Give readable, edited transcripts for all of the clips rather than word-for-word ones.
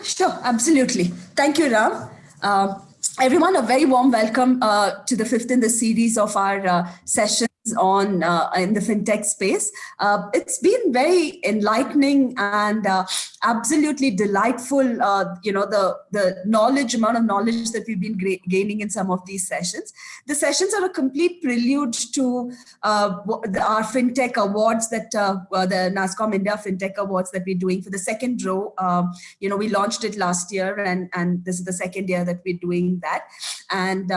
Sure, absolutely. Thank you, Ram. Everyone, a very warm welcome to the fifth in the series of our sessions on in the fintech space. It's been very enlightening and absolutely delightful. The knowledge amount of knowledge that we've been gaining in some of these sessions. The sessions are a complete prelude to our fintech awards that the NASSCOM India Fintech Awards that we're doing for the second row. We launched it last year, and this is the second year that we're doing that. And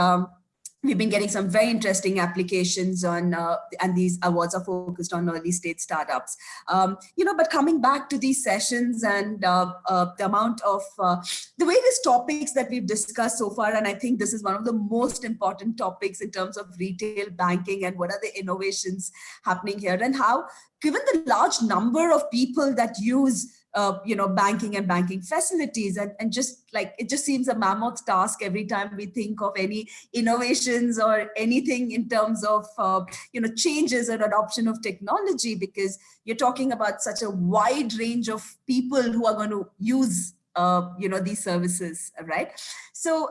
we've been getting some very interesting applications on, and these awards are focused on early stage startups. But coming back to these sessions and the amount of the various topics that we've discussed so far, and I think this is one of the most important topics in terms of retail banking and what are the innovations happening here, and how, given the large number of people that use banking and banking facilities, and just like it just seems a mammoth task every time we think of any innovations or anything in terms of changes or adoption of technology, because you're talking about such a wide range of people who are going to use these services, right? So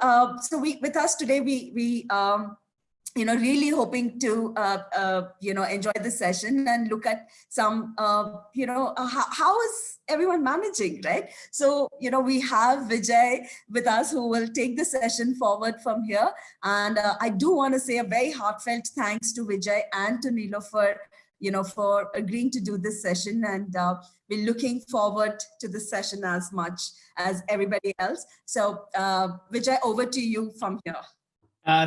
we with us today, we really hoping to, enjoy the session and look at some, how is everyone managing, right? So, we have Vijay with us who will take the session forward from here. And I do want to say a very heartfelt thanks to Vijay and to Nilofer, for agreeing to do this session. And we're looking forward to this session as much as everybody else. So Vijay, over to you from here.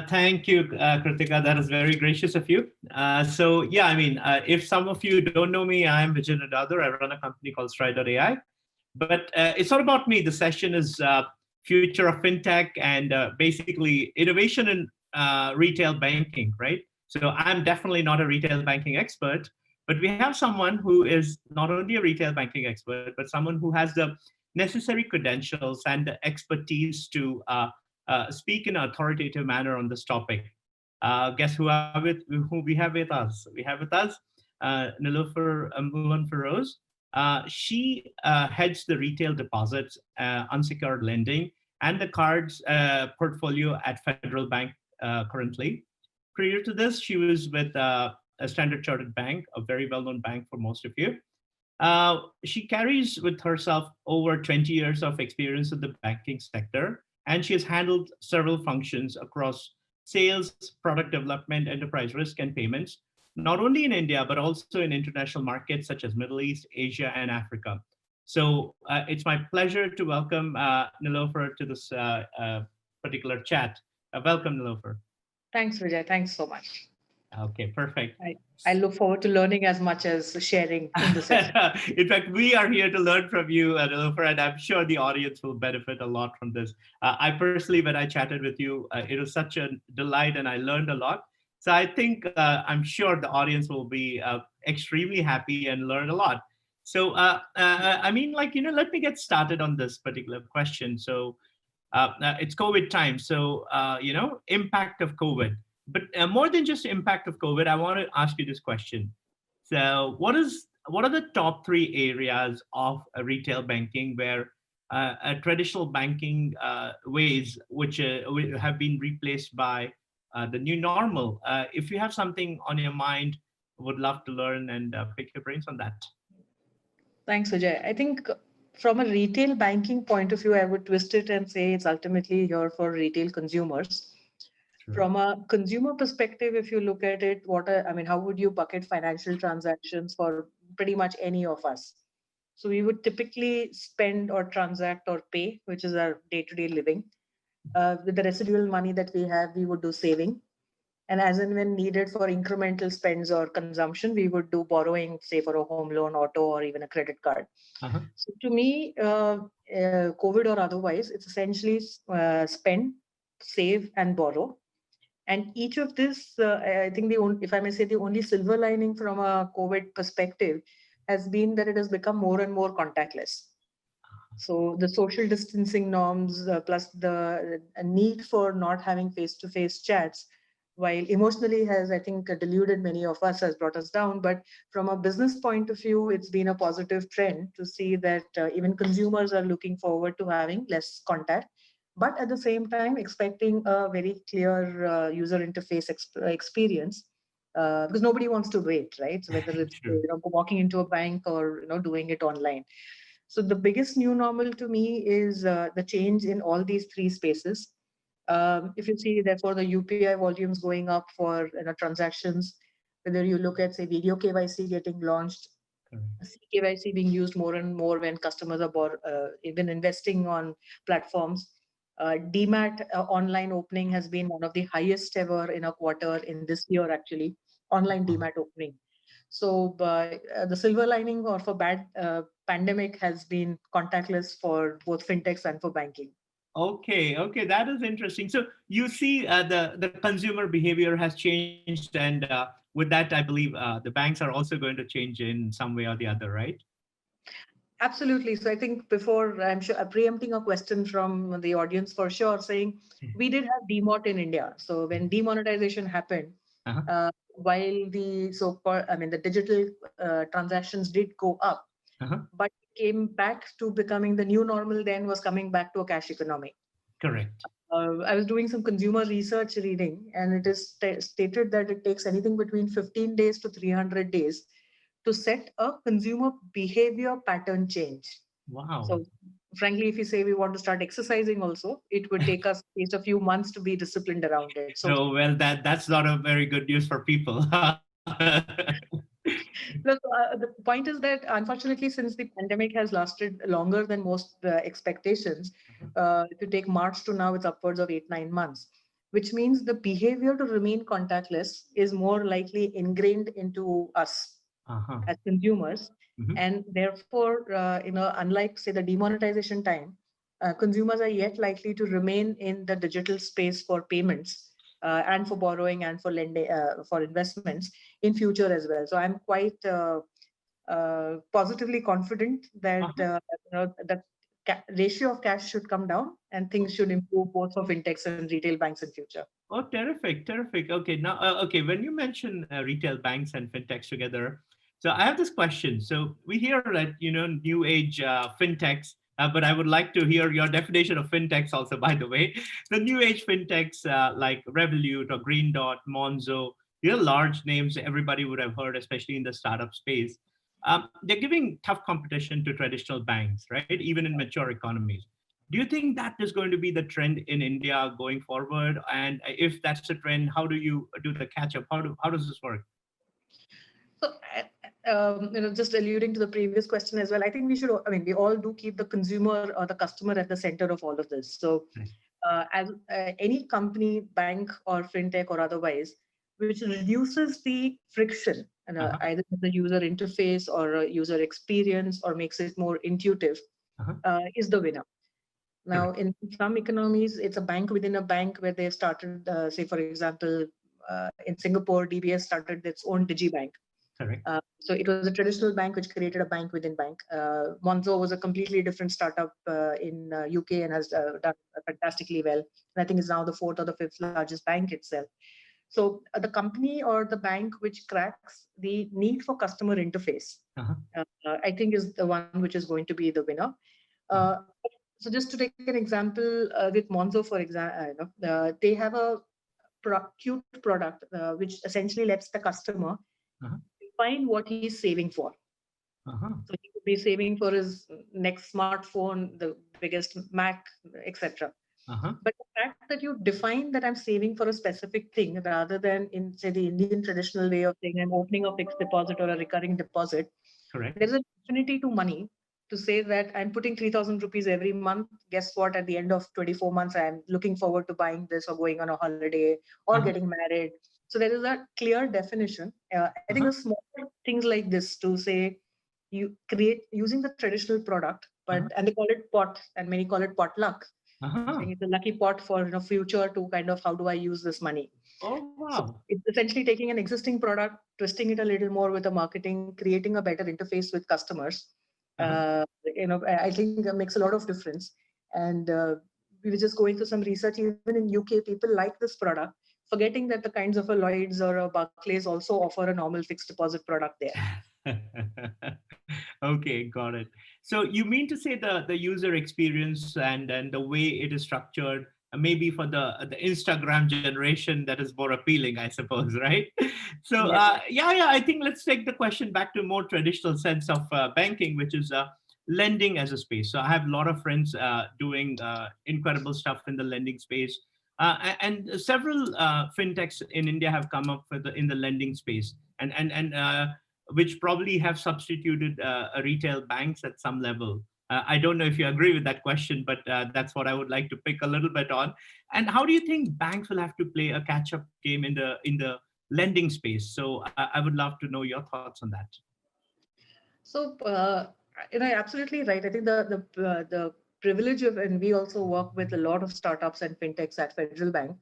Thank you, Kritika. That is very gracious of you. If some of you don't know me, I'm Vijay Nadadhur. I run a company called Stride.ai. But it's not about me. The session is future of fintech and basically innovation in retail banking, right? So I'm definitely not a retail banking expert, but we have someone who is not only a retail banking expert, but someone who has the necessary credentials and the expertise to speak in an authoritative manner on this topic. Guess who we have with us? We have with us Nilofer Mulan Feroz. She heads the retail deposits, unsecured lending, and the cards portfolio at Federal Bank currently. Prior to this, she was with a Standard Chartered Bank, a very well-known bank for most of you. She carries with herself over 20 years of experience in the banking sector, and she has handled several functions across sales, product development, enterprise risk, and payments, not only in India, but also in international markets such as Middle East, Asia, and Africa. So it's my pleasure to welcome Nilofer to this particular chat. Welcome, Nilofer. Thanks, Vijay. Thanks so much. Okay, perfect. I look forward to learning as much as sharing in the session. In fact, we are here to learn from you, Nilofer, and I'm sure the audience will benefit a lot from this. I personally, when I chatted with you, it was such a delight and I learned a lot. So I think I'm sure the audience will be extremely happy and learn a lot. So, let me get started on this particular question. So it's COVID time. So, impact of COVID. But more than just impact of COVID, I want to ask you this question. So what are the top three areas of retail banking where traditional banking ways which have been replaced by the new normal? If you have something on your mind, would love to learn and pick your brains on that. Thanks, Vijay. I think from a retail banking point of view, I would twist it and say it's ultimately here for retail consumers. From a consumer perspective, if you look at it, how would you bucket financial transactions for pretty much any of us? So we would typically spend or transact or pay, which is our day-to-day living. With the residual money that we have, we would do saving. And as and when needed for incremental spends or consumption, we would do borrowing, say for a home loan, auto, or even a credit card. So to me, COVID or otherwise, it's essentially spend, save, and borrow. And each of this, I think if I may say, the only silver lining from a COVID perspective has been that it has become more and more contactless. So the social distancing norms plus the need for not having face-to-face chats while emotionally has, I think, deluded many of us, has brought us down. But from a business point of view, it's been a positive trend to see that even consumers are looking forward to having less contact, but at the same time expecting a very clear user interface experience. Because nobody wants to wait, right? So whether it's True. walking into a bank or doing it online. So the biggest new normal to me is the change in all these three spaces. If you see, therefore, the UPI volumes going up for transactions, whether you look at, say, video KYC getting launched, Correct. KYC being used more and more when customers are even investing on platforms. DMAT online opening has been one of the highest ever in a quarter in this year, actually, online Wow. DMAT opening. So the silver lining or for bad pandemic has been contactless for both fintechs and for banking. Okay, okay, that is interesting. So you see, the consumer behavior has changed, and with that, I believe the banks are also going to change in some way or the other, right? Absolutely. So I think before, I'm sure, preempting a question from the audience for sure, saying we did have demat in India. So when demonetization happened, Uh-huh. while the the digital transactions did go up, Uh-huh. but came back to becoming the new normal. Then was coming back to a cash economy. Correct. I was doing some consumer research reading, and it is stated that it takes anything between 15 days to 300 days to set a consumer behavior pattern change. Wow. So, frankly, if you say we want to start exercising, also, it would take us at least a few months to be disciplined around it. So, Oh, well, that's not a very good news for people. look, the point is that unfortunately, since the pandemic has lasted longer than most expectations, to take March to now, it's upwards of 8-9 months, which means the behavior to remain contactless is more likely ingrained into us Uh-huh. as consumers. Mhm. And therefore, unlike, say, the demonetization time, consumers are yet likely to remain in the digital space for payments and for borrowing and for lending, for investments in future as well. So I'm quite positively confident that Uh-huh. that ratio of cash should come down and things should improve both for fintechs and retail banks in future. Oh, terrific, terrific. Okay, now, okay, when you mention retail banks and fintechs together, so I have this question. So we hear that, new age fintechs, but I would like to hear your definition of fintechs also, by the way. The new age fintechs like Revolut or Green Dot, Monzo, they're large names everybody would have heard, especially in the startup space. They're giving tough competition to traditional banks, right? Even in mature economies. Do you think that is going to be the trend in India going forward? And if that's the trend, how do you do the catch up? How does this work? So, just alluding to the previous question as well, I think we should, I mean, we all do keep the consumer or the customer at the center of all of this. So, as any company, bank or fintech or otherwise, which reduces the friction, Uh-huh. either in the user interface or user experience or makes it more intuitive, Uh-huh. is the winner. Now, Correct. in some economies, it's a bank within a bank where they started, say, for example, in Singapore, DBS started its own digibank. Correct. So it was a traditional bank which created a bank within bank. Monzo was a completely different startup in UK and has done fantastically well. And I think it's now the fourth or the fifth largest bank itself. So the company or the bank which cracks the need for customer interface, Uh-huh. I think is the one which is going to be the winner. Uh-huh. Uh, so just to take an example with Monzo, for example, they have a cute product which essentially lets the customer Uh-huh. define what he's saving for. Uh-huh. So he could be saving for his next smartphone, the biggest Mac, etc. Uh-huh. But the fact that you define that I'm saving for a specific thing rather than in, say, the Indian traditional way of saying I'm opening a fixed deposit or a recurring deposit, Correct. there's an affinity to money to say that I'm putting 3,000 rupees every month. Guess what? At the end of 24 months, I'm looking forward to buying this or going on a holiday or Uh-huh. getting married. So there is a clear definition. I think the Uh-huh. small things like this to say you create using the traditional product, Uh-huh. and they call it pot, and many call it potluck. Uh-huh. Saying it's a lucky pot for future to kind of how do I use this money. Oh, So wow. it's essentially taking an existing product, twisting it a little more with the marketing, creating a better interface with customers. Uh-huh. I think that makes a lot of difference. And we were just going through some research. Even in UK, people like this product forgetting that the kinds of a Lloyd's or a Barclays also offer a normal fixed deposit product there. Okay, got it. So you mean to say the user experience and the way it is structured, maybe for the Instagram generation, that is more appealing, I suppose, right? So Yes. yeah, I think let's take the question back to a more traditional sense of banking, which is lending as a space. So I have a lot of friends doing incredible stuff in the lending space. And several fintechs in India have come up with in the lending space, and which probably have substituted retail banks at some level. I don't know if you agree with that question, but that's what I would like to pick a little bit on. And how do you think banks will have to play a catch-up game in the lending space? So I would love to know your thoughts on that. So, absolutely right. I think the privilege of, and we also work with a lot of startups and fintechs at Federal Bank.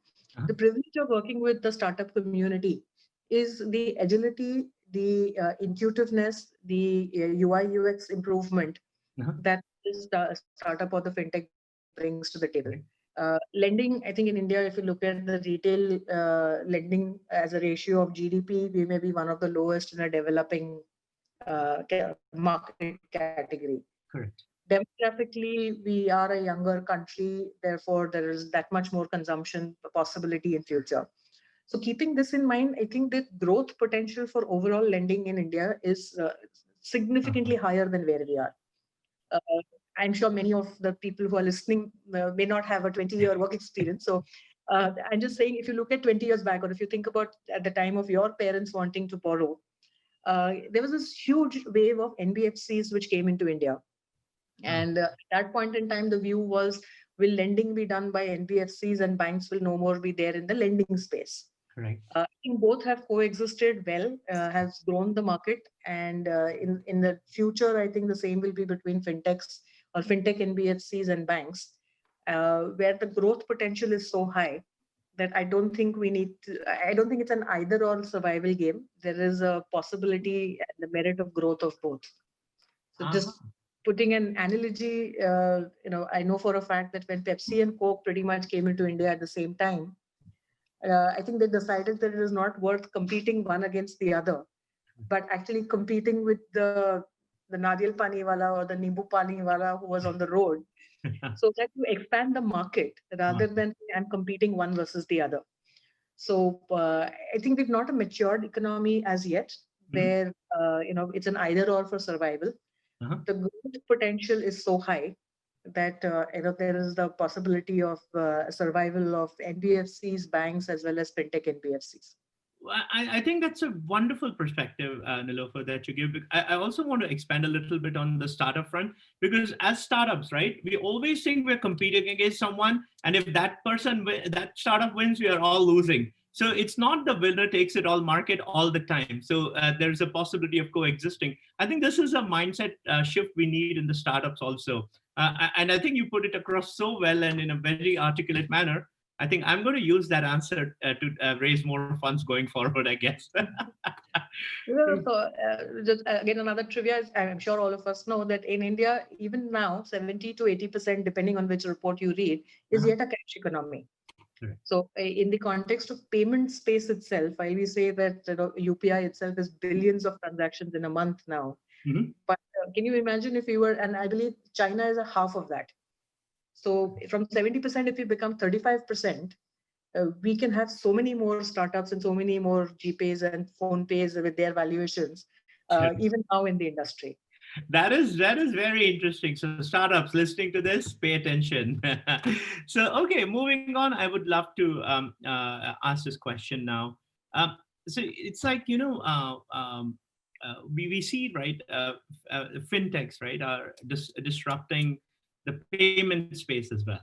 The privilege of working with the startup community is the agility, the intuitiveness, the UI UX improvement that this startup or the fintech brings to the table. Lending, I think in India, if you look at the retail lending as a ratio of GDP, we may be one of the lowest in a developing market category. Correct. Demographically, we are a younger country, therefore there is that much more consumption possibility in future. So keeping this in mind, I think the growth potential for overall lending in India is significantly higher than where we are. I'm sure many of the people who are listening may not have a 20-year work experience. So I'm just saying, if you look at 20 years back, or if you think about at the time of your parents wanting to borrow, there was this huge wave of NBFCs which came into India. And at that point in time, the view was, will lending be done by NBFCs and banks will no more be there in the lending space? Correct. I think both have coexisted well, has grown the market. And in the future, I think the same will be between fintechs or fintech NBFCs and banks, where the growth potential is so high that I don't think I don't think it's an either or survival game. There is a possibility and the merit of growth of both. So just putting an analogy, I know for a fact that when Pepsi and Coke pretty much came into India at the same time, I think they decided that it is not worth competing one against the other, but actually competing with the Nariyal Pani wala or the Nimbu Pani wala who was on the road, so that you expand the market rather than I'm competing one versus the other. So I think we've not a matured economy as yet, where it's an either or for survival. The growth potential is so high that there is the possibility of survival of NBFCs, banks, as well as fintech NBFCs. I think that's a wonderful perspective, Nilofer, that you give. I also want to expand a little bit on the startup front, because as startups, right, we always think we're competing against someone, and if that startup wins, we are all losing. So it's not the winner takes it all market all the time. So there's a possibility of coexisting. I think this is a mindset shift we need in the startups also. And I think you put it across so well and in a very articulate manner. I think I'm going to use that answer to raise more funds going forward, I guess. So just again, another trivia is, I'm sure all of us know that in India, even now, 70 to 80%, depending on which report you read, is yet a cash economy. So in the context of payment space itself, while we say that UPI itself is billions of transactions in a month now, but can you imagine if you were, and I believe China is a half of that. So from 70%, if we become 35%, we can have so many more startups and so many more GPays and PhonePays with their valuations, even now in the industry. That is very interesting. So startups listening to this, pay attention. So, okay, moving on, I would love to ask this question now. So it's like, we see, right, fintechs, right, are disrupting the payment space as well.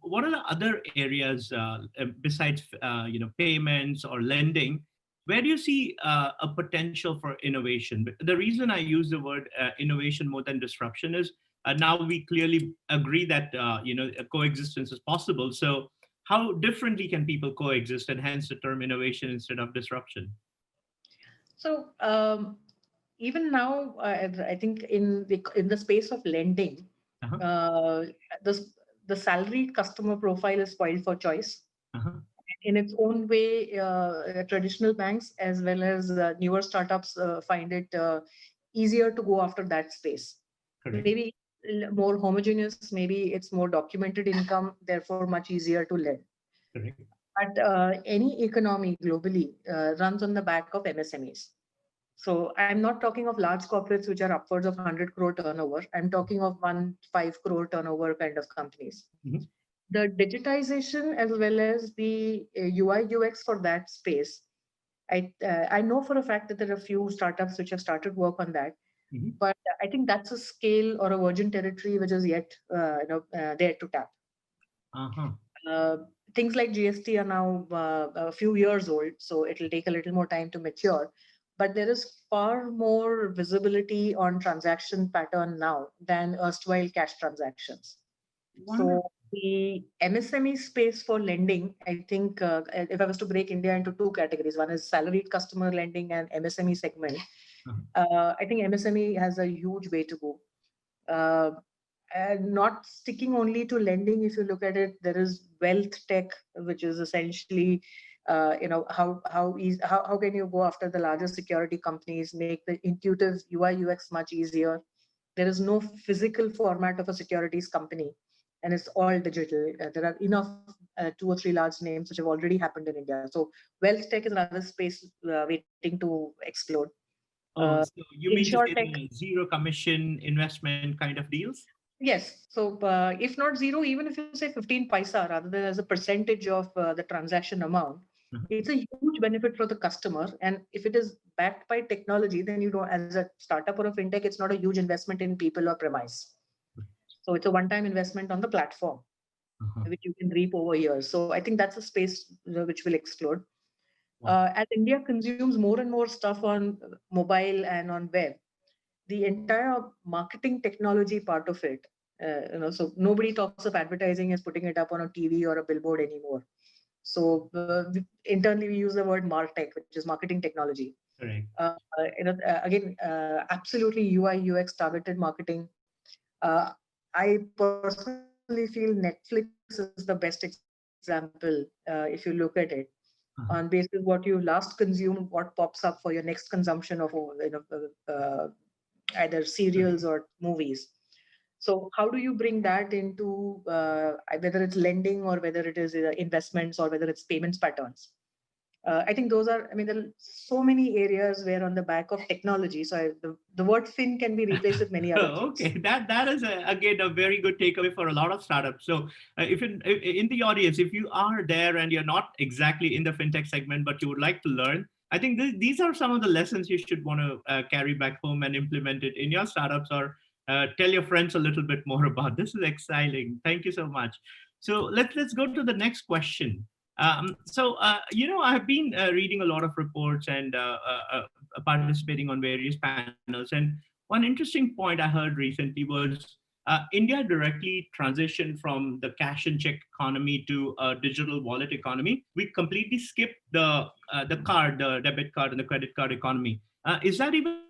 What are the other areas besides, payments or lending? Where do you see a potential for innovation? The reason I use the word innovation more than disruption is now we clearly agree that coexistence is possible. So how differently can people coexist, and hence the term innovation instead of disruption? So even now, I think in the space of lending, the salaried customer profile is spoiled for choice. In its own way, traditional banks as well as newer startups find it easier to go after that space. Correct. Maybe more homogeneous, maybe it's more documented income, therefore much easier to lend. Correct. But any economy globally runs on the back of MSMEs. So I'm not talking of large corporates which are upwards of 100 crore turnover. I'm talking of 5 crore turnover kind of companies. Mm-hmm. The digitization as well as the UI UX for that space. I know for a fact that there are a few startups which have started work on that, Mm-hmm. but I think that's a scale or a virgin territory which is yet there to tap. Things like GST are now a few years old, so it'll take a little more time to mature. But there is far more visibility on transaction pattern now than erstwhile cash transactions. So the MSME space for lending, I think if I was to break India into two categories, one is salaried customer lending and MSME segment. I think MSME has a huge way to go. And not sticking only to lending, if you look at it, there is wealth tech, which is essentially, how can you go after the larger security companies, make the intuitive UI UX much easier. There is no physical format of a securities company, and it's all digital. There are enough 2 or 3 large names which have already happened in India. So wealth tech is another space waiting to explode. So you mean to say InsurTech, the zero commission investment kind of deals? yes. So if not zero, even if you say 15 paisa rather than as a percentage of the transaction amount, it's a huge benefit for the customer. And if it is backed by technology, then you don't, as a startup or a fintech, it's not a huge investment in people or premise. So it's a one-time investment on the platform, which you can reap over years. So I think that's a space which will explode. As India consumes more and more stuff on mobile and on web, the entire marketing technology part of it, so nobody talks of advertising as putting it up on a TV or a billboard anymore. So internally we use the word MarTech, which is marketing technology. Correct. Again, absolutely UI UX targeted marketing. I personally feel Netflix is the best example. If you look at it, on basis what you last consumed, what pops up for your next consumption of either serials or movies. So how do you bring that into whether it's lending or whether it is investments or whether it's payments patterns? I think those are, I mean, there are so many areas where on the back of technology, so the word fin can be replaced with many other things. Okay, that is again a very good takeaway for a lot of startups. So if in the audience, if you are there and you're not exactly in the fintech segment, but you would like to learn, I think these are some of the lessons you should want to carry back home and implement it in your startups, or tell your friends a little bit more about. This is exciting. Thank you so much. So let's go to the next question. I've been reading a lot of reports and participating on various panels. And one interesting point I heard recently was India directly transitioned from the cash and check economy to a digital wallet economy. We completely skipped the debit card and the credit card economy. Is that even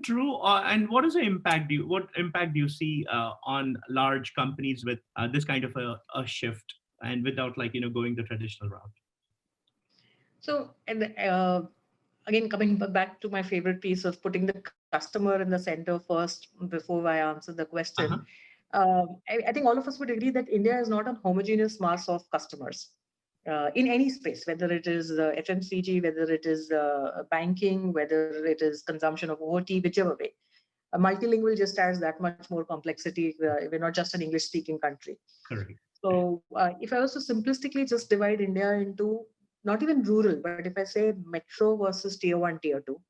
true? And what impact do you see on large companies with this kind of a shift, and without going the traditional route? So, and again, coming back to my favorite piece of putting the customer in the center first before I answer the question, I think all of us would agree that India is not a homogeneous mass of customers in any space, whether it is FMCG, whether it is banking, whether it is consumption of OT, whichever way. Multilingual just adds that much more complexity. We're not just an English-speaking country. Correct. So if I was to simplistically just divide India into not even rural, but if I say metro versus tier 1, tier 2,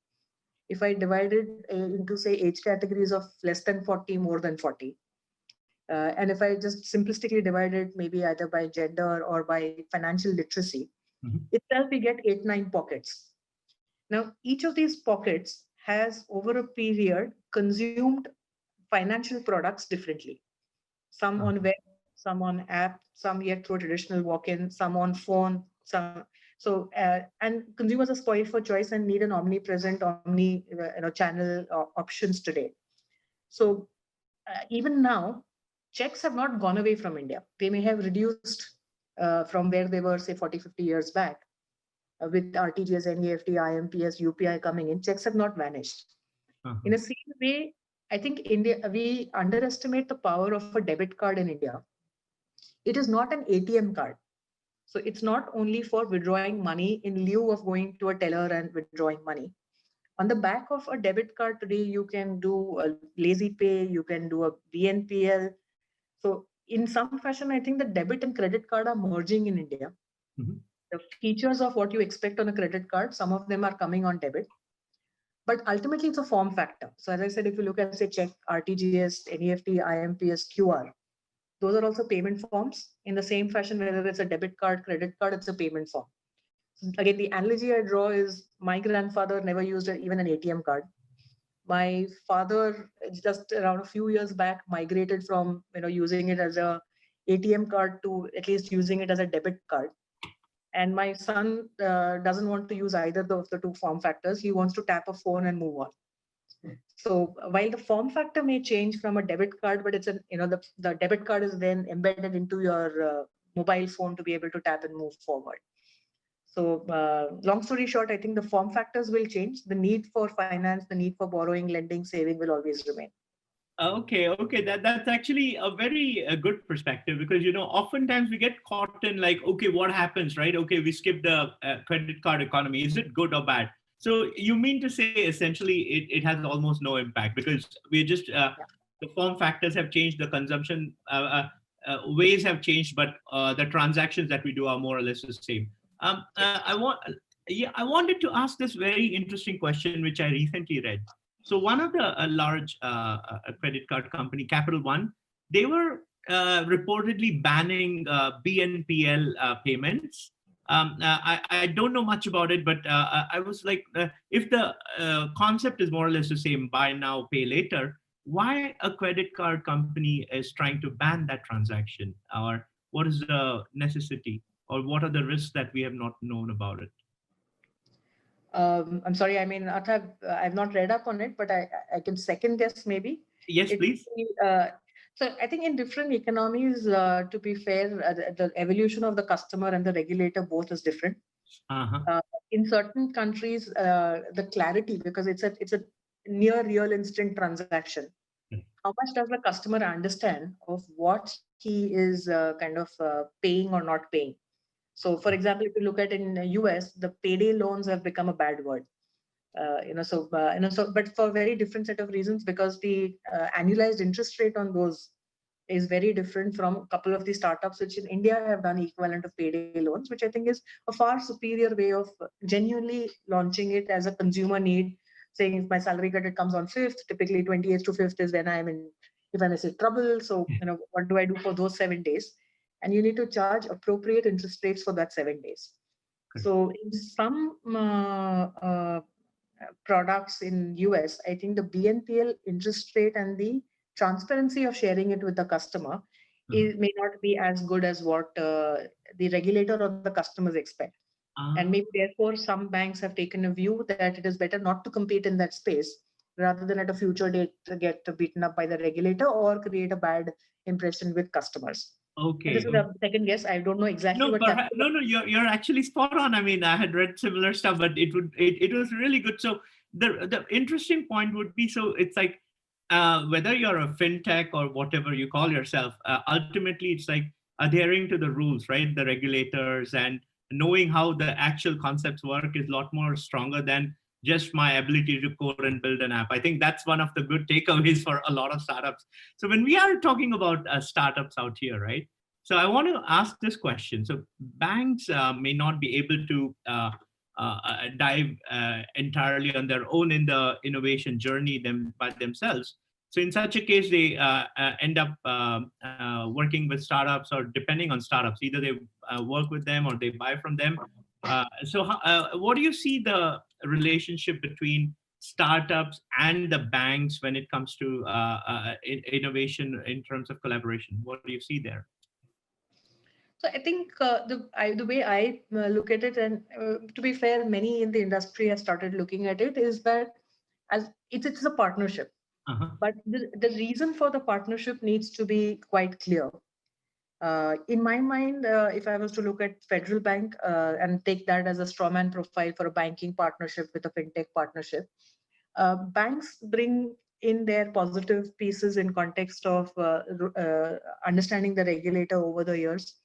if I divide it into say age categories of less than 40, more than 40, and if I just simplistically divide it maybe either by gender or by financial literacy, itself we get 8, 9 pockets. Now, each of these pockets has over a period consumed financial products differently. Some on web, some on app, some yet through traditional walk-in, some on phone, some. So, and consumers are spoiled for choice and need an omnipresent, channel options today. So, even now, checks have not gone away from India. They may have reduced from where they were, say, 40, 50 years back. With RTGS, NEFT, IMPS, UPI coming in, checks have not vanished. In a same way, I think we underestimate the power of a debit card in India. It is not an ATM card. So it's not only for withdrawing money in lieu of going to a teller and withdrawing money. On the back of a debit card today, you can do a lazy pay, you can do a BNPL. So in some fashion, I think the debit and credit card are merging in India. The features of what you expect on a credit card, some of them are coming on debit. But ultimately, it's a form factor. So as I said, if you look at, say, check, RTGS, NEFT, IMPS, QR, those are also payment forms in the same fashion, whether it's a debit card, credit card, it's a payment form. Again, the analogy I draw is my grandfather never used even an ATM card. My father, just around a few years back, migrated from using it as a ATM card to at least using it as a debit card. And my son doesn't want to use either of the two form factors. He wants to tap a phone and move on. So while the form factor may change from a debit card, but it's the debit card is then embedded into your mobile phone to be able to tap and move forward. So long story short, I think the form factors will change. The need for finance, the need for borrowing, lending, saving will always remain. Okay. That's actually a very good perspective, because oftentimes we get caught in like, okay, what happens, right? Okay, we skip the credit card economy. Is it good or bad? So you mean to say essentially it has almost no impact, because we're just the form factors have changed, the consumption ways have changed, but the transactions that we do are more or less the same. I wanted to ask this very interesting question, which I recently read. So one of the large credit card company, Capital One, they were reportedly banning BNPL payments. I don't know much about it, but I was like, if the concept is more or less the same, buy now, pay later, why a credit card company is trying to ban that transaction? Or what is the necessity? Or what are the risks that we have not known about it? I'm sorry, I mean, I've not read up on it, but I can second guess maybe. Yes, please. So I think in different economies, to be fair, the evolution of the customer and the regulator both is different. In certain countries, the clarity, because it's a near real instant transaction. How much does the customer understand of what he is paying or not paying? So, for example, if you look at in the US, the payday loans have become a bad word. But for a very different set of reasons, because the annualized interest rate on those is very different from a couple of the startups which in India have done equivalent of payday loans, which I think is a far superior way of genuinely launching it as a consumer need, saying if my salary credit comes on 5th, typically 28th to 5th is when if I'm in trouble. So, what do I do for those 7 days? And you need to charge appropriate interest rates for that 7 days. So in some products in US, I think the BNPL interest rate and the transparency of sharing it with the customer may not be as good as what the regulator or the customers expect. And maybe therefore some banks have taken a view that it is better not to compete in that space rather than at a future date to get beaten up by the regulator or create a bad impression with customers. Okay. And this is a second guess. I don't know exactly what happened. No, you're actually spot on. I mean, I had read similar stuff, but it was really good. So the interesting point would be, so it's like whether you're a fintech or whatever you call yourself, ultimately it's like adhering to the rules, right? The regulators, and knowing how the actual concepts work is a lot more stronger than just my ability to code and build an app. I think that's one of the good takeaways for a lot of startups. So when we are talking about startups out here, right? So I want to ask this question. So banks may not be able to dive entirely on their own in the innovation journey by themselves. So in such a case, they end up working with startups or depending on startups. Either they work with them or they buy from them. So what do you see the relationship between startups and the banks when it comes to innovation in terms of collaboration? What do you see there? So I think the way I look at it, and to be fair, many in the industry have started looking at it, is that as it's a partnership. But the reason for the partnership needs to be quite clear. In my mind, if I was to look at Federal Bank and take that as a strawman profile for a banking partnership with a fintech partnership, banks bring in their positive pieces in context of understanding the regulator over the years,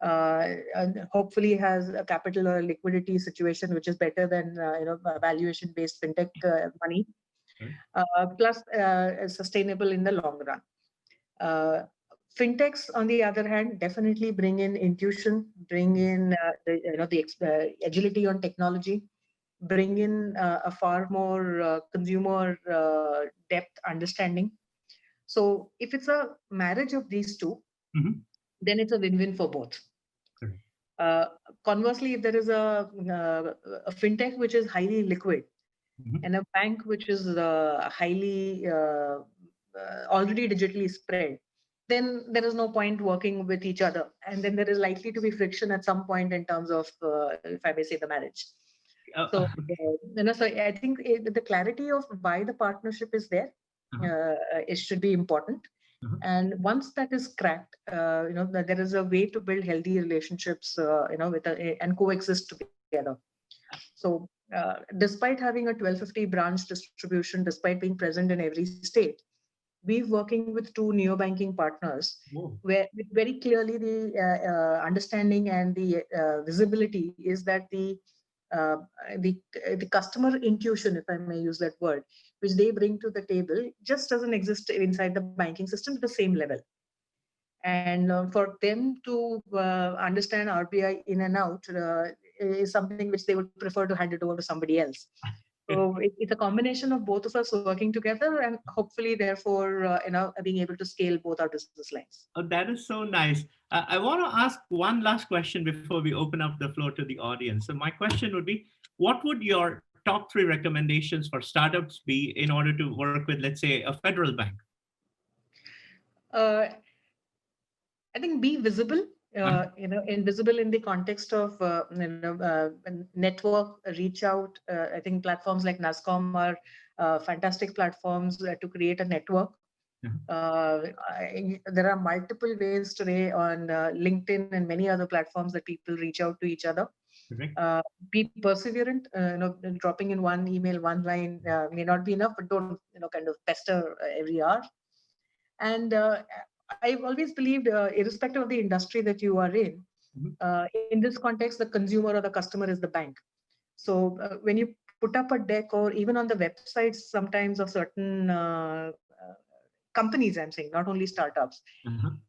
and hopefully has a capital or liquidity situation which is better than valuation-based fintech money, plus sustainable in the long run. Fintechs, on the other hand, definitely bring in intuition, bring in the agility on technology, bring in a far more consumer depth understanding. So if it's a marriage of these two, then it's a win-win for both. Conversely, if there is a fintech which is highly liquid and a bank which is highly already digitally spread, then there is no point working with each other. And then there is likely to be friction at some point in terms of, if I may say, the marriage. So I think the clarity of why the partnership is there, it should be important. And once that is cracked, that there is a way to build healthy relationships, and coexist together. So despite having a 1250 branch distribution, despite being present in every state, we're working with 2 neobanking partners, where very clearly the understanding and the visibility is that the customer intuition, if I may use that word, which they bring to the table, just doesn't exist inside the banking system at the same level. And for them to understand RBI in and out is something which they would prefer to hand it over to somebody else. So it's a combination of both of us working together, and hopefully, therefore, being able to scale both our business lines. Oh, that is so nice. I want to ask one last question before we open up the floor to the audience. So my question would be, what would your top 3 recommendations for startups be in order to work with, let's say, a federal bank? I think be visible. Invisible in the context of network, reach out. I think platforms like NASSCOM are fantastic platforms to create a network. There are multiple ways today on LinkedIn and many other platforms that people reach out to each other. Be perseverant. Dropping in one email, one line may not be enough, but don't kind of pester every hour. And I've always believed, irrespective of the industry that you are in this context, the consumer or the customer is the bank. So when you put up a deck, or even on the websites sometimes of certain companies, I'm saying, not only startups,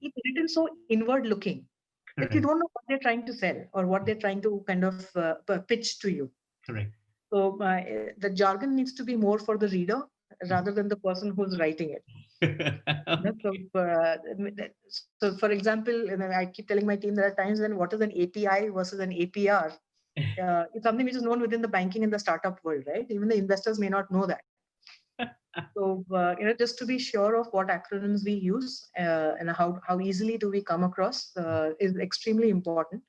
it's written so inward looking that you don't know what they're trying to sell or what they're trying to kind of pitch to you. So the jargon needs to be more for the reader rather than the person who's writing it. So for example, I keep telling my team, there are times when what is an API versus an APR? It's something which is known within the banking and the startup world, right? Even the investors may not know that. So just to be sure of what acronyms we use and how easily do we come across is extremely important.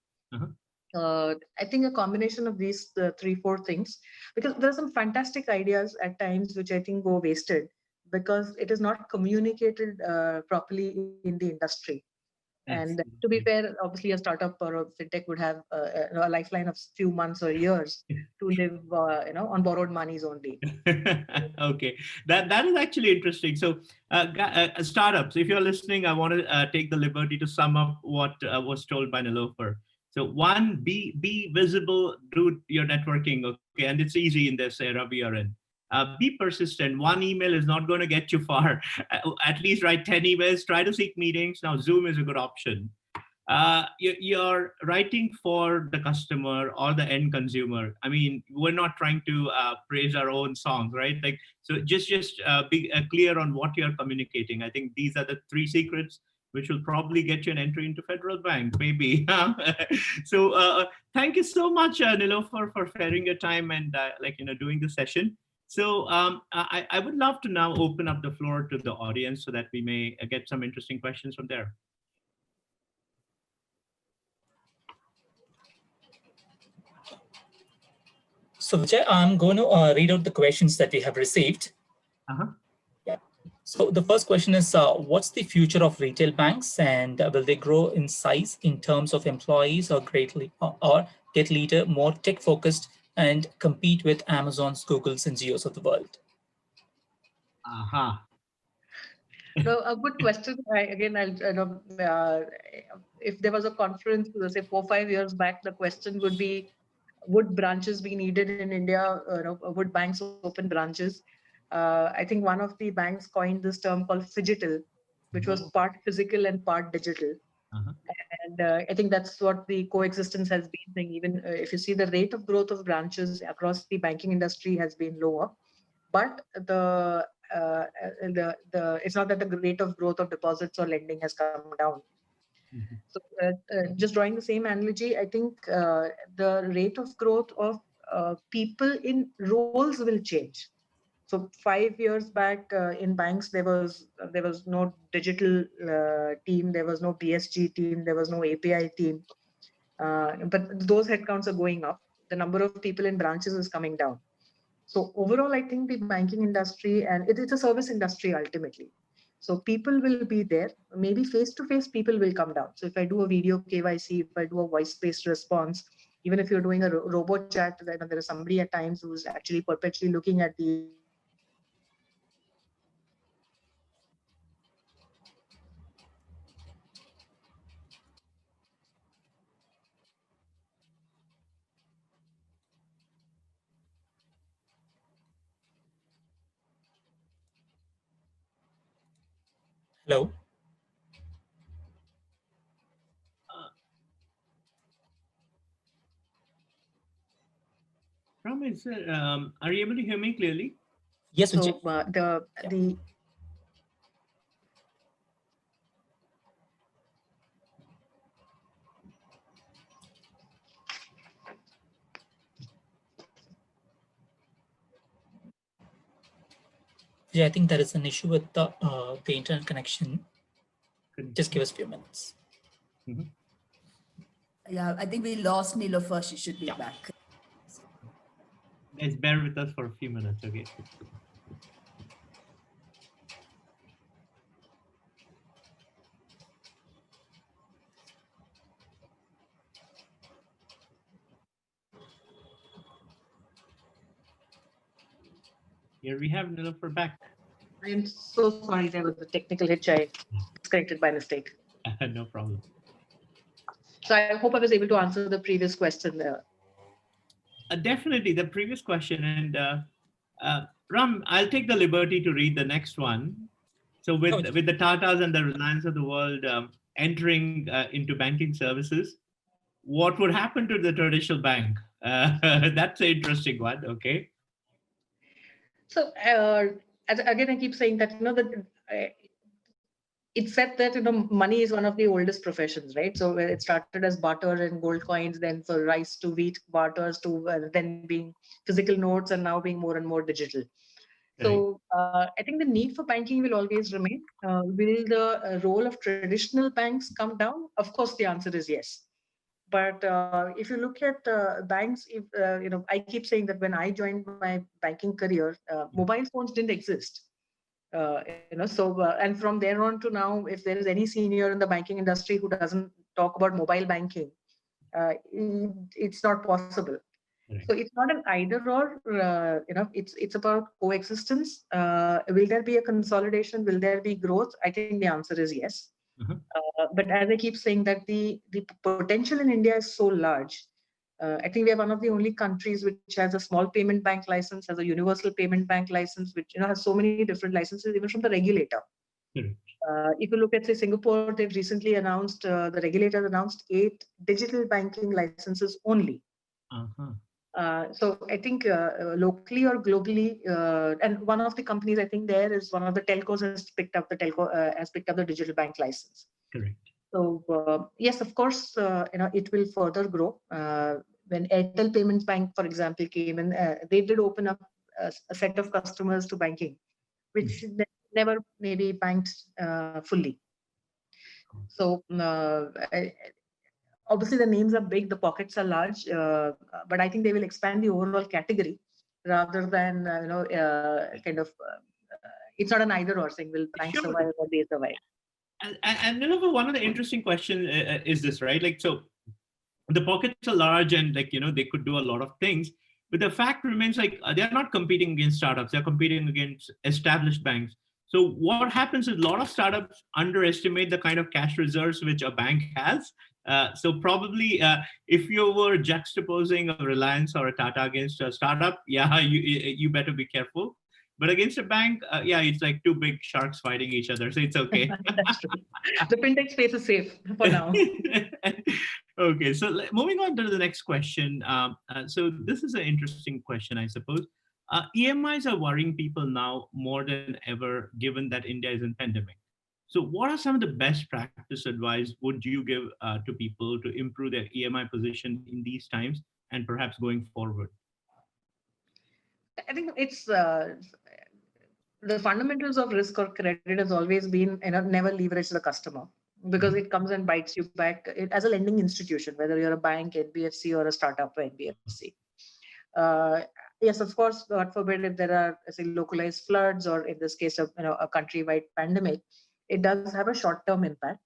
I think a combination of these 3-4 things, because there are some fantastic ideas at times which I think go wasted because it is not communicated properly in the industry. And to be fair, obviously a startup or a fintech would have a lifeline of few months or years to live on borrowed monies only. Okay, that is actually interesting. So startups, if you're listening, I want to take the liberty to sum up what was told by Nilofer. So 1, be visible, do your networking, okay, and it's easy in this era we are in. Be persistent. 1 email is not going to get you far. At least write 10 emails, try to seek meetings. Now Zoom is a good option. You're writing for the customer or the end consumer. I mean, we're not trying to praise our own songs, right? Like, so just be clear on what you're communicating. I think these are the 3 secrets which will probably get you an entry into Federal Bank, maybe. So thank you so much, Nilofer, for sharing your time and doing the session. So I would love to now open up the floor to the audience so that we may get some interesting questions from there. So Vijay, I'm going to read out the questions that we have received. Yeah. So the first question is, what's the future of retail banks, and will they grow in size in terms of employees, or or get later more tech focused and compete with Amazon's, Google's, and Geos of the world? Aha. So a good question. If there was a conference, let's say 4-5 years back, the question would be, would branches be needed in India? Would banks open branches? I think one of the banks coined this term called phygital, which was part physical and part digital. Uh-huh. And I think that's what the coexistence has been saying. Even if you see the rate of growth of branches across the banking industry has been lower, but it's not that the rate of growth of deposits or lending has come down. Mhm. So just drawing the same analogy, I think the rate of growth of people in roles will change. So 5 years back in banks, there was no digital team, there was no PSG team, there was no API team. But those headcounts are going up. The number of people in branches is coming down. So overall, I think the banking industry, and it's a service industry ultimately. So people will be there. Maybe face-to-face people will come down. So if I do a video KYC, if I do a voice-based response, even if you're doing a robot chat, there is somebody at times who's actually perpetually looking at the Hello. Ram, are you able to hear me clearly? Yes, so Vijay. the Yeah, I think there is an issue with the internet connection. Just give us a few minutes. Yeah, I think we lost Nilofer. She should be back. Guys, bear with us for a few minutes, okay? Here we have Nilofer back. I'm so sorry, there was a technical hitch. I disconnected by mistake. No problem. So I hope I was able to answer the previous question there. Definitely, the previous question, and Ram, I'll take the liberty to read the next one. So with the Tatas and the Reliance of the world entering into banking services, what would happen to the traditional bank? That's an interesting one. Okay. So again, I keep saying that that it's said that money is one of the oldest professions, right? So it started as barter and gold coins, then for rice to wheat barters, to then being physical notes, and now being more and more digital. So I think the need for banking will always remain. Will the role of traditional banks come down? Of course, the answer is yes. But if you look at banks, if I keep saying that when I joined my banking career, mobile phones didn't exist. And from there on to now, if there is any senior in the banking industry who doesn't talk about mobile banking, it's not possible. Right. So it's not an either or. It's about coexistence. Will there be a consolidation? Will there be growth? I think the answer is yes. But as I keep saying that the potential in India is so large. I think we are one of the only countries which has a small payment bank license, has a universal payment bank license, which has so many different licenses, even from the regulator. If you look at, say, Singapore, they've recently announced, the regulator announced 8 digital banking licenses only. So I think locally or globally, and one of the companies I think there is one of the telcos has picked up the digital bank license. Correct. So yes, of course, it will further grow. When Airtel Payments Bank, for example, came in, they did open up a set of customers to banking, which never maybe banked fully. So obviously the names are big, the pockets are large, but I think they will expand the overall category rather than It's not an either or thing. Will banks Sure. survive or they survive? And Nilofer, one of the interesting questions is this, right? Like, so the pockets are large and like, they could do a lot of things, but the fact remains like they're not competing against startups, they're competing against established banks. So what happens is a lot of startups underestimate the kind of cash reserves which a bank has. So probably if you were juxtaposing a Reliance or a Tata against a startup, yeah, you better be careful. But against a bank, yeah, it's like two big sharks fighting each other, so it's okay. That's true. The fintech space is safe for now. Okay, so moving on to the next question. So this is an interesting question, I suppose. EMIs are worrying people now more than ever, given that India is in pandemic. So what are some of the best practice advice would you give to people to improve their EMI position in these times and perhaps going forward? I think it's the fundamentals of risk or credit has always been, never leverage the customer, because it comes and bites you back as a lending institution, whether you're a bank, NBFC, or a startup NBFC. Yes, of course, God forbid, if there are, say, localized floods, or in this case, a countrywide pandemic, it does have a short-term impact.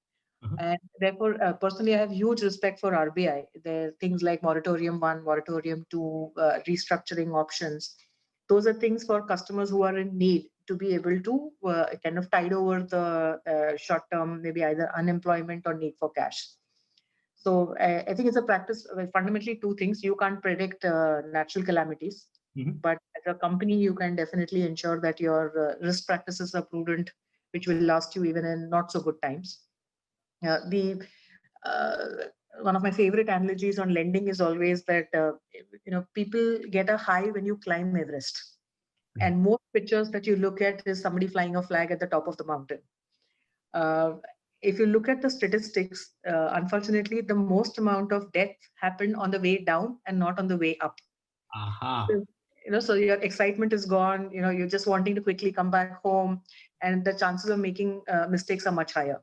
And therefore, personally, I have huge respect for RBI. There are things like Moratorium 1, Moratorium 2, restructuring options. Those are things for customers who are in need to be able to kind of tide over the short-term, maybe either unemployment or need for cash. So I think it's a practice, fundamentally two things. You can't predict natural calamities, but as a company, you can definitely ensure that your risk practices are prudent, which will last you even in not so good times. One of my favorite analogies on lending is always that people get a high when you climb Everest, and most pictures that you look at is somebody flying a flag at the top of the mountain. If you look at the statistics, unfortunately, the most amount of death happened on the way down and not on the way up. So your excitement is gone. You're just wanting to quickly come back home, and the chances of making mistakes are much higher.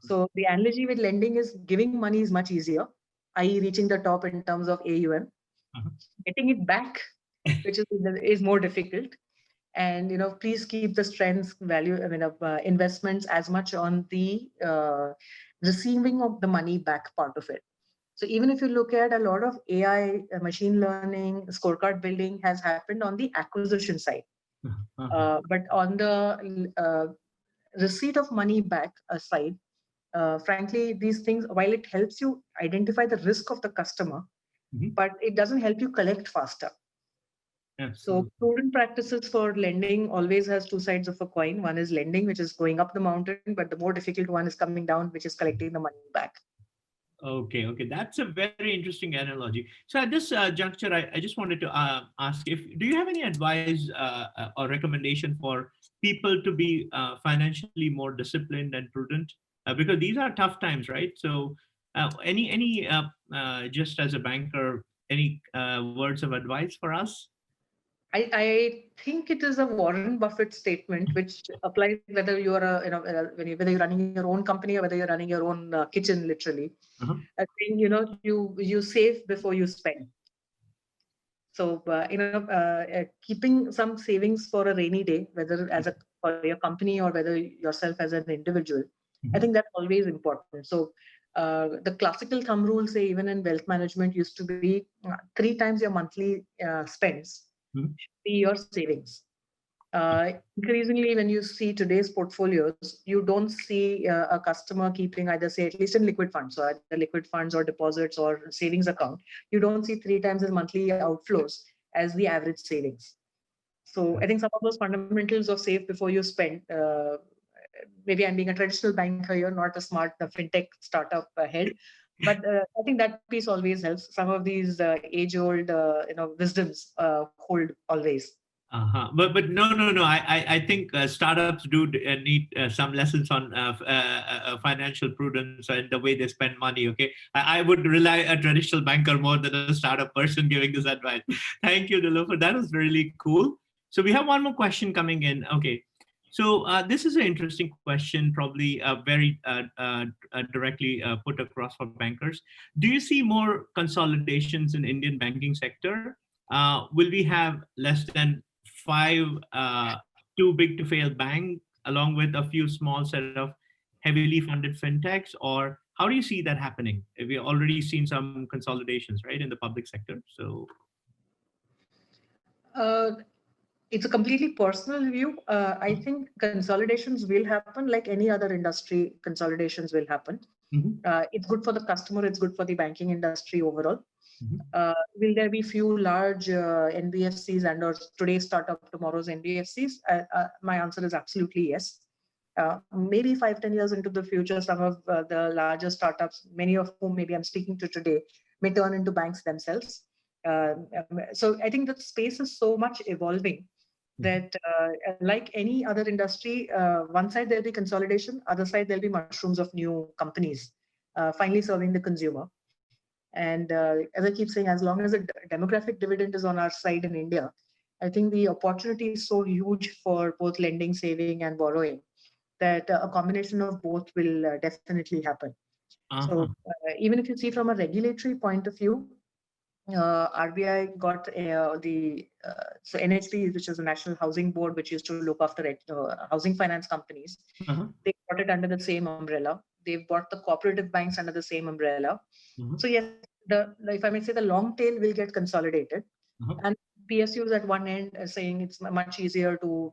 So the analogy with lending is giving money is much easier, i.e. reaching the top in terms of AUM. Getting it back, which is more difficult. And please keep the strengths, value, investments as much on the receiving of the money back part of it. So even if you look at a lot of AI, machine learning, scorecard building has happened on the acquisition side. But on the receipt of money back side, frankly, these things, while it helps you identify the risk of the customer, but it doesn't help you collect faster. So prudent practices for lending always has two sides of a coin. One is lending, which is going up the mountain, but the more difficult one is coming down, which is collecting the money back. Okay, that's a very interesting analogy. So at this juncture, I just wanted to ask, do you have any advice or recommendation for people to be financially more disciplined and prudent? Because these are tough times, right? So any just as a banker, any words of advice for us? I think it is a Warren Buffett statement, which applies whether you are whether you're running your own company or whether you're running your own kitchen, literally. I think you save before you spend. So keeping some savings for a rainy day, whether for your company or whether yourself as an individual, I think that's always important. So the classical thumb rule, say even in wealth management, used to be 3 times your monthly spends should be your savings. Increasingly, when you see today's portfolios, you don't see a customer keeping either, say, at least in liquid funds, so either liquid funds or deposits or savings account, you don't see 3 times as monthly outflows as the average savings. So I think some of those fundamentals of save before you spend, maybe I'm being a traditional banker here, not a smart fintech startup head, but I think that piece always helps. Some of these age-old wisdoms hold always. But no. I think startups do need some lessons on financial prudence and the way they spend money. Okay, I would rely a traditional banker more than a startup person giving this advice. Thank you, Nilofer. That was really cool. So we have one more question coming in. Okay. So this is an interesting question, probably very directly put across for bankers. Do you see more consolidations in Indian banking sector? Will we have less than 5 too big to fail bank along with a few small set of heavily funded fintechs, or how do you see that happening? We've already seen some consolidations, right, in the public sector. So it's a completely personal view. I think consolidations will happen like any other industry. Consolidations will happen. It's good for the customer. It's good for the banking industry overall. Will there be few large NBFCs and or today's startup, tomorrow's NBFCs? My answer is absolutely yes. Maybe 5-10 years into the future, some of the larger startups, many of whom maybe I'm speaking to today, may turn into banks themselves. So I think that space is so much evolving that like any other industry, one side there'll be consolidation, other side there'll be mushrooms of new companies finally serving the consumer. And as I keep saying, as long as the demographic dividend is on our side in India, I think the opportunity is so huge for both lending, saving, and borrowing that a combination of both will definitely happen. So even if you see from a regulatory point of view, RBI got so NHB, which is the National Housing Board, which used to look after housing finance companies. They got it under the same umbrella. They've bought the cooperative banks under the same umbrella. So yes, if I may say, the long tail will get consolidated, and PSUs at one end are saying it's much easier to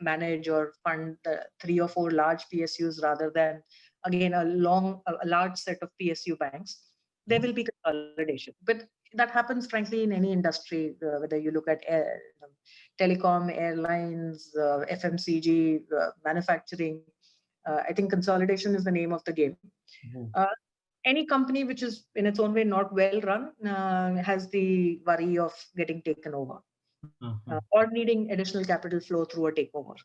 manage or fund the 3 or 4 large PSUs rather than again a large set of PSU banks. There will be consolidation, but that happens frankly in any industry, whether you look at telecom, airlines, FMCG, manufacturing. I think consolidation is the name of the game. Any company which is in its own way not well run has the worry of getting taken over or needing additional capital flow through a takeover.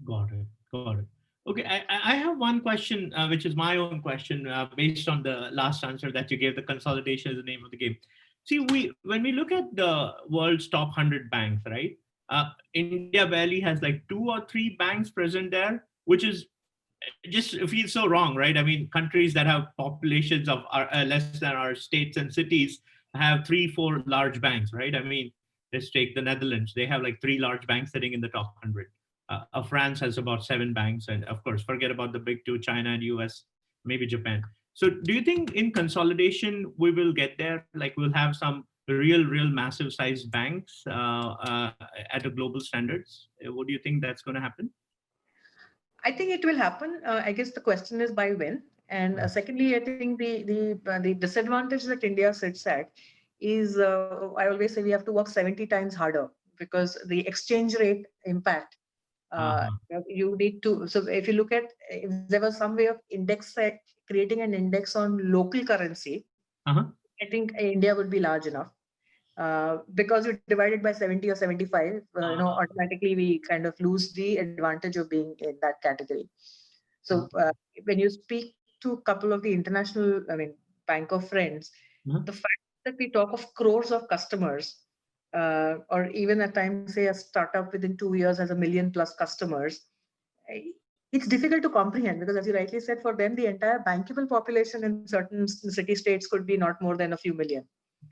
Got it. Okay, I have one question, which is my own question based on the last answer that you gave. The consolidation is the name of the game. See, when we look at the world's top 100 banks, right? India barely has like 2 or 3 banks present there, which is just feels so wrong, right? I mean, countries that have populations of less than our states and cities have 3-4 large banks, right? I mean, let's take the Netherlands. They have like 3 large banks sitting in the top 100. France has about 7 banks, and of course, forget about the big 2, China and US, maybe Japan. So do you think in consolidation, we will get there? Like we'll have some real massive sized banks at a global standards? What do you think that's going to happen? I think it will happen. I guess the question is by when. And secondly, I think the disadvantage that India sits at is, I always say we have to work 70 times harder because the exchange rate impact, you need to, so if you look at, if there was some way of creating an index on local currency, I think India would be large enough. Because you divide it by 70 or 75, automatically we kind of lose the advantage of being in that category. So when you speak to a couple of the international, bank of friends, the fact that we talk of crores of customers, or even at times say a startup within 2 years has 1 million+ customers, it's difficult to comprehend because as you rightly said, for them, the entire bankable population in certain city states could be not more than a few million.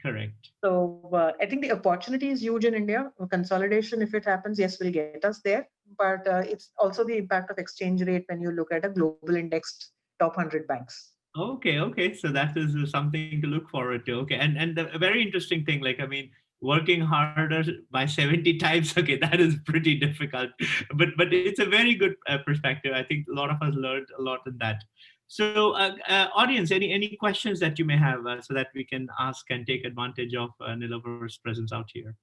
Correct. So I think the opportunity is huge in India. Consolidation, if it happens, yes, will get us there. But it's also the impact of exchange rate when you look at a global indexed top 100 banks. Okay. So that is something to look forward to. Okay, and the very interesting thing, working harder by 70 times. Okay, that is pretty difficult, but it's a very good perspective. I think a lot of us learned a lot in that. So audience, any questions that you may have so that we can ask and take advantage of Nilofar's presence out here?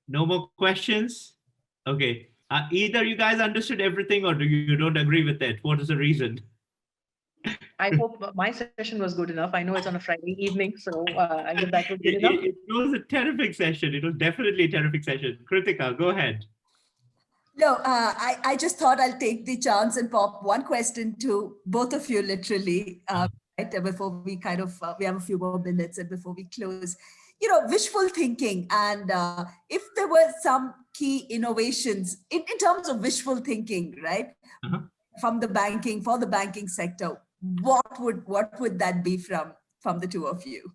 No more questions? Okay. Either you guys understood everything or you don't agree with it. What is the reason? I hope my session was good enough. I know it's on a Friday evening, so I guess that was good enough. It was a terrific session. It was definitely a terrific session. Kritika, go ahead. No, I just thought I'll take the chance and pop one question to both of you, literally, right, before we we have a few more minutes and before we close. Wishful thinking, and if there were some key innovations in terms of wishful thinking, right, for the banking sector, what would that be from the two of you?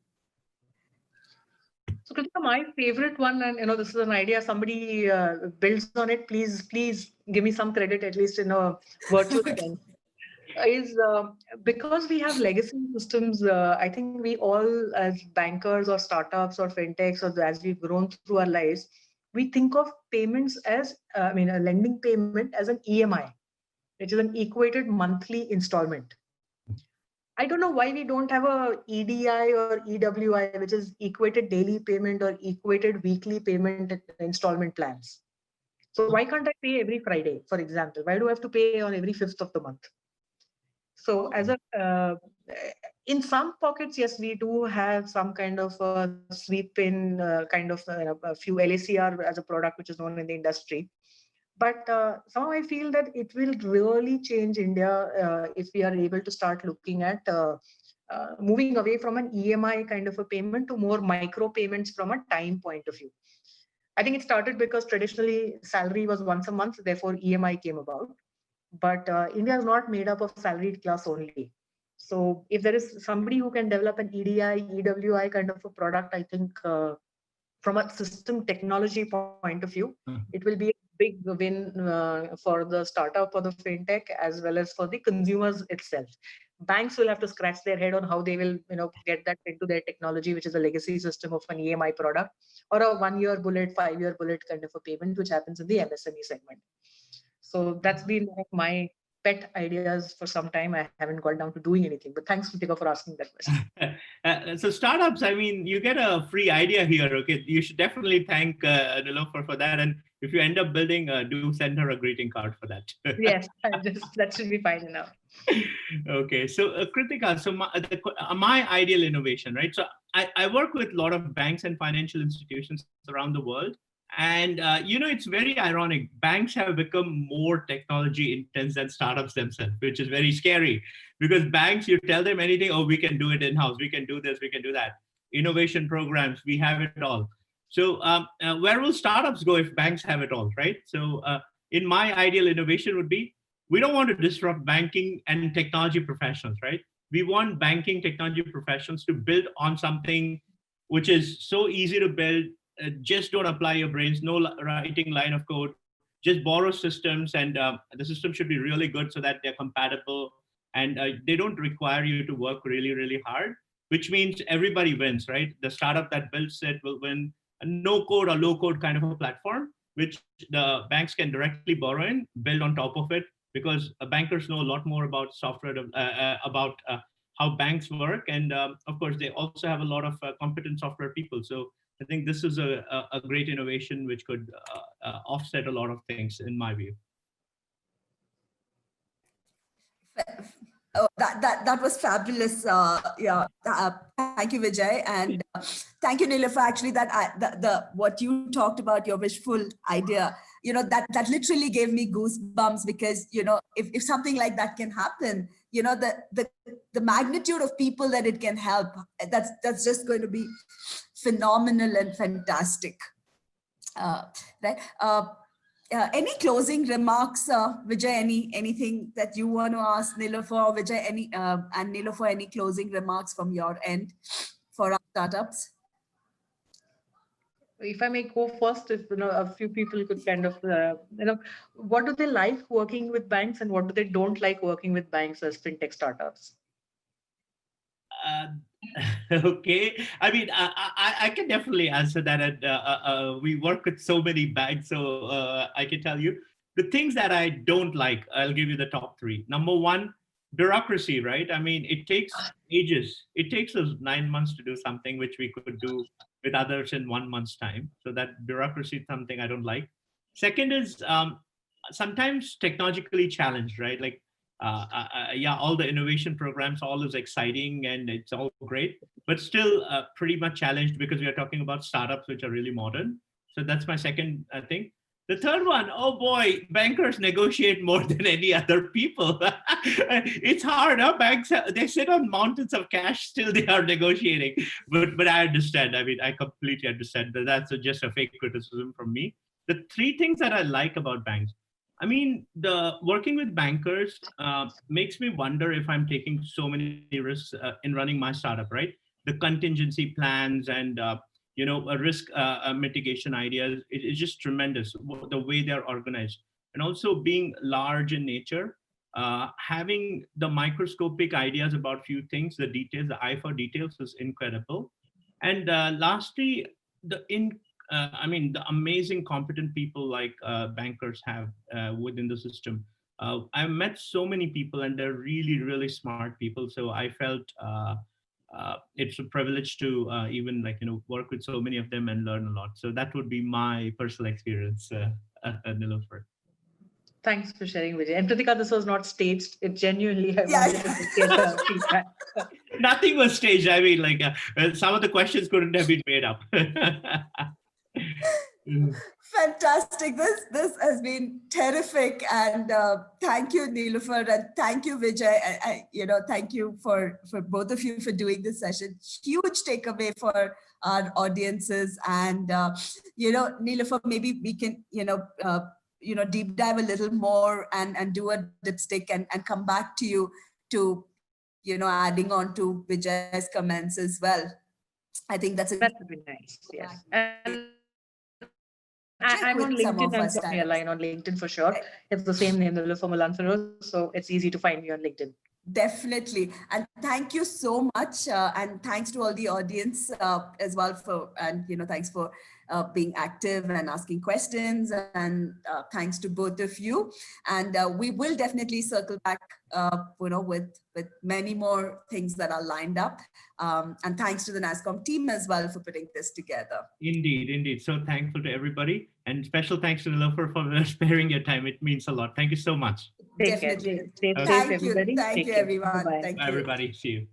So Kritika, my favorite one, and this is an idea somebody builds on it. Please give me some credit, at least in a virtual sense. Is because we have legacy systems. I think we all, as bankers or startups or fintechs, or as we've grown through our lives, we think of payments as, a lending payment as an EMI, which is an equated monthly installment. I don't know why we don't have a EDI or EWI, which is equated daily payment or equated weekly payment installment plans. So why can't I pay every Friday, for example? Why do I have to pay on every 5th of the month? So in some pockets, yes, we do have some kind of a sweep in a few LACR as a product, which is known in the industry. But somehow I feel that it will really change India if we are able to start looking at moving away from an EMI kind of a payment to more micro payments from a time point of view. I think it started because traditionally salary was once a month, therefore EMI came about. But India is not made up of salaried class only. So if there is somebody who can develop an EDI, EWI kind of a product, I think from a system technology point of view, it will be a big win for the startup or the fintech, as well as for the consumers itself. Banks will have to scratch their head on how they will, get that into their technology, which is a legacy system of an EMI product or a 1-year bullet, 5-year bullet kind of a payment, which happens in the MSME segment. So that's been one of my pet ideas for some time. I haven't got down to doing anything, but thanks, Kritika, for asking that question. So startups, I mean, you get a free idea here. Okay, you should definitely thank Nilofer for that. And if you end up building, do send her a greeting card for that. Yes, that should be fine enough. Okay, so Kritika, so my ideal innovation, right? So I work with a lot of banks and financial institutions around the world. And, it's very ironic. Banks have become more technology intense than startups themselves, which is very scary because banks, you tell them anything, oh, we can do it in-house. We can do this, we can do that. Innovation programs, we have it all. So where will startups go if banks have it all, right? So in my ideal innovation would be, we don't want to disrupt banking and technology professionals, right? We want banking technology professionals to build on something which is so easy to build. Just don't apply your brains, no writing line of code, just borrow systems, and the system should be really good so that they're compatible and they don't require you to work really, really hard, which means everybody wins, right? The startup that builds it will win. A no code or low code kind of a platform, which the banks can directly borrow in, build on top of it, because bankers know a lot more about software, about how banks work. And of course, they also have a lot of competent software people. So I think this is a great innovation which could offset a lot of things, in my view. Oh, that was fabulous. Thank you, Vijay, and thank you, Nilofer. Actually, what you talked about, your wishful idea, that literally gave me goosebumps, because if something like that can happen, the magnitude of people that it can help, that's just going to be phenomenal and fantastic. Right. Any closing remarks, Vijay? Anything that you want to ask Nilofer, Vijay? And Nilofer, any closing remarks from your end for our startups? If I may go first, if a few people could kind of, what do they like working with banks, and what do they don't like working with banks as fintech startups? Okay, I mean, I can definitely answer that. And we work with so many banks, so I can tell you the things that I don't like. I'll give you the top 3. Number 1, bureaucracy, right? I mean, it takes ages. It takes us 9 months to do something which we could do with others in 1 month's time. So that bureaucracy is something I don't like. Second is sometimes technologically challenged, right? Like, all the innovation programs, all is exciting and it's all great, but still pretty much challenged because we are talking about startups which are really modern. So that's my second thing. The third one, oh boy, bankers negotiate more than any other people. It's hard, huh? Banks, they sit on mountains of cash, still they are negotiating. But I understand. I mean, I completely understand that that's just a fake criticism from me. The 3 things that I like about banks, I mean, the working with bankers makes me wonder if I'm taking so many risks in running my startup, right? The contingency plans and risk mitigation ideas. It's just tremendous the way they're organized, and also being large in nature, having the microscopic ideas about few things, the details, the eye for details is incredible. And lastly, the amazing competent people like bankers have within the system. I've met so many people, and they're really, really smart people. So I felt it's a privilege to even work with so many of them and learn a lot. So that would be my personal experience, Nilofer. Thanks for sharing, Vijay. And Kritika, this was not staged. It genuinely, I Yeah. wanted to get feedback. Nothing was staged. I mean, some of the questions couldn't have been made up. Fantastic. This has been terrific. And thank you, Nilofer, and thank you, Vijay. Thank you for both of you for doing this session. Huge takeaway for our audiences. And, Nilofer, maybe we can, deep dive a little more and do a dipstick and come back to you to, adding on to Vijay's comments as well. I think that would be nice. Yes. And I'm on LinkedIn. I'm from your line on LinkedIn for sure. It's the same name, Nilofer Malan Feroz, so it's easy to find me on LinkedIn. Definitely. And thank you so much. And thanks to all the audience as well thanks for being active and asking questions. And thanks to both of you. And we will definitely circle back, with many more things that are lined up. And thanks to the NASSCOM team as well for putting this together. Indeed. So thankful to everybody. And special thanks to Nilofer for sparing your time. It means a lot. Thank you so much. Take care. Definitely. Stay safe, Thank you. everybody. Thank you, everyone. Bye-bye. Thank Bye, you. everybody. See you.